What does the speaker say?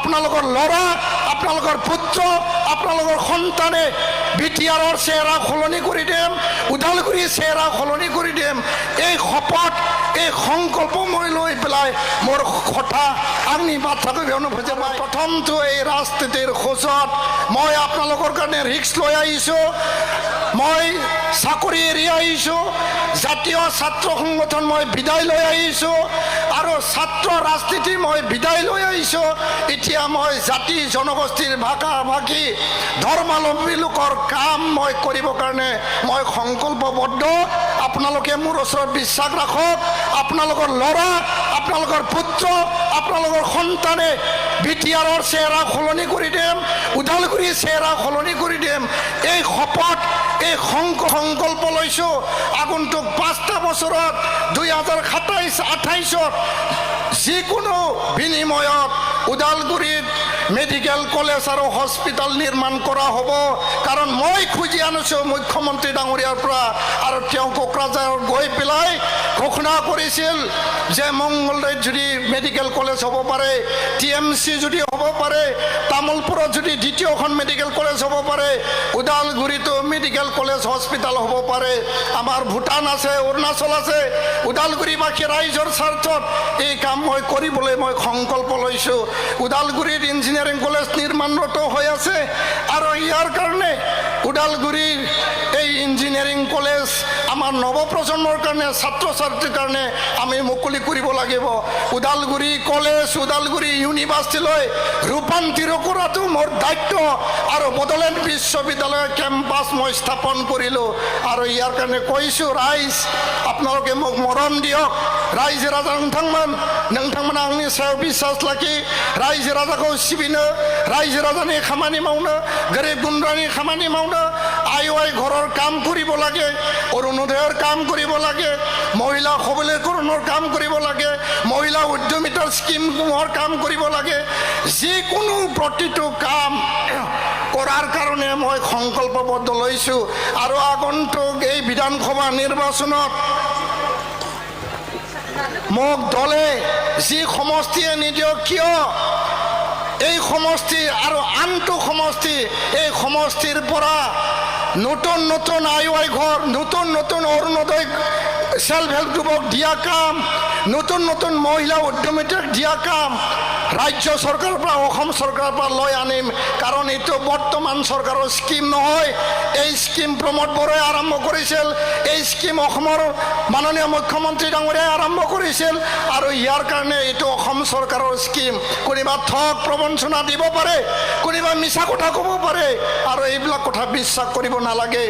আপোনালোকৰ ল'ৰা, আপোনালোকৰ পুত্ৰ, আপোনালোকৰ সন্তানে বিটিআৰৰ চেহেৰা সলনি কৰি দিম, ওদালগুৰিৰ চেহেৰা সলনি কৰি দিম। এই শপত, এই সংকল্প মই লৈ পেলাই মোৰ কথা আনি বাচ্চাকে অনুভূতি পাই প্ৰথমটো এই ৰাজনীতিৰ খোজত মই আপোনালোকৰ কাৰণে ৰিক্স লৈ আহিছোঁ। মই চাকৰি এৰি আহিছোঁ, জাতীয় ছাত্ৰ সংগঠন মই বিদায় লৈ আহিছোঁ আৰু ছাত্ৰ ৰাজনীতি মই বিদায় লৈ আহিছোঁ। এতিয়া মই জাতি জনগোষ্ঠীৰ ভাষা ভাষী ধৰ্মাৱলম্বী লোকৰ কাম মই কৰিবৰ কাৰণে মই সংকল্পবদ্ধ। আপোনালোকে মোৰ ওচৰত বিশ্বাস ৰাখক। আপোনালোকৰ ল'ৰা, আপোনালোকৰ পুত্ৰ, আপোনালোকৰ সন্তানে বিটিআৰৰ চেহেৰা সলনি কৰি দিম, ওদালগুৰিৰ চেহেৰা সলনি কৰি দিম। এই শপত, এই সংকল্প লৈছোঁ। আগন্তুক 5টা বছৰত 2027-28ত যিকোনো বিনিময়ত ওদালগুৰিত মেডিকেল কলেজ আৰু হস্পিটেল নিৰ্মাণ কৰা হ'ব। কাৰণ মই খুজি আনিছোঁ মুখ্যমন্ত্ৰী ডাঙৰীয়াৰ পৰা, আৰু তেওঁ কোকৰাঝাৰত গৈ পেলাই ঘোষণা কৰিছিল যে মংগলদৈত যদি মেডিকেল কলেজ হ'ব পাৰে, TMC যদি হ'ব পাৰে, তামোলপুৰত যদি দ্বিতীয়খন মেডিকেল কলেজ হ'ব পাৰে, ওদালগুৰিতো মেডিকেল কলেজ হস্পিটেল হ'ব পাৰে। আমাৰ ভূটান আছে, অৰুণাচল আছে। ওদালগুৰিবাসী ৰাইজৰ স্বাৰ্থত এই কাম মই কৰিবলৈ মই সংকল্প লৈছোঁ। ওদালগুৰিৰ ইঞ্জিনিয়াৰিং কলেজ নিৰ্মাণৰত হৈ আছে আৰু ইয়াৰ কাৰণে ওদালগুৰিৰ এই ইঞ্জিনিয়াৰিং কলেজ আমাৰ নৱপ্ৰজন্মৰ কাৰণে, ছাত্ৰ ছাত্ৰীৰ কাৰণে আমি মুকলি কৰিব লাগিব। ওদালগুৰি কলেজ, ওদালগুৰি ইউনিভাৰ্চিটিলৈ ৰূপান্তৰ কৰাটো মোৰ দায়িত্ব আৰু বড়োলেণ্ড বিশ্ববিদ্যালয়ৰ কেম্পাছ মই স্থাপন কৰিলোঁ। আৰু ইয়াৰ কাৰণে কৈছোঁ, ৰাইজ আপোনালোকে মোক মৰম দিয়ক। रायजो राजा नोंथांमोना आंनि सायाव बिसास लाखि रायजो राजाखौ सिबिनो, रायजो राजानि खामानि मावनो, गरिब गुन्द्रानि खामानि मावनो, आइ घৰৰ কাম কৰিব লাগে, অৰুণোদয়ৰ কাম কৰিব লাগে, মহিলা সবলীকৰণৰ কাম কৰিব লাগে, মহিলা উদ্যমিতাৰ স্কিমসমূহৰ কাম কৰিব লাগে। যিকোনো প্ৰতিটো কাম কৰাৰ কাৰণে মই সংকল্পবদ্ধ লৈছোঁ। আৰু আগন্তুক এই বিধানসভা নিৰ্বাচনত মোক দলে যি সমষ্টিয়ে নিদিয়ক কিয়, এই সমষ্টি আৰু আনটো সমষ্টি, এই সমষ্টিৰ পৰা নতুন নতুন আই ঘৰ, নতুন নতুন অৰুণোদয় সেলফ হেল্প গ্ৰুপক দিয়া কাম, নতুন নতুন মহিলা উদ্যমিতাক দিয়া কাম ৰাজ্য চৰকাৰৰ পৰা, অসম চৰকাৰৰ পৰা লৈ আনিম। কাৰণ এইটো বৰ্তমান চৰকাৰৰ স্কিম নহয়। এই স্কিম প্ৰমোদ বড়োৱে আৰম্ভ কৰিছিল, এই স্কিম অসমৰ মাননীয় মুখ্যমন্ত্ৰী ডাঙৰীয়াই আৰম্ভ কৰিছিল। আৰু ইয়াৰ কাৰণে এইটো অসম চৰকাৰৰ স্কিম। কোনোবা ঠগ প্ৰবঞ্চনা দিব পাৰে, কোনোবা মিছা কথা ক'ব পাৰে, আৰু এইবিলাক কথা বিশ্বাস কৰিব নালাগে।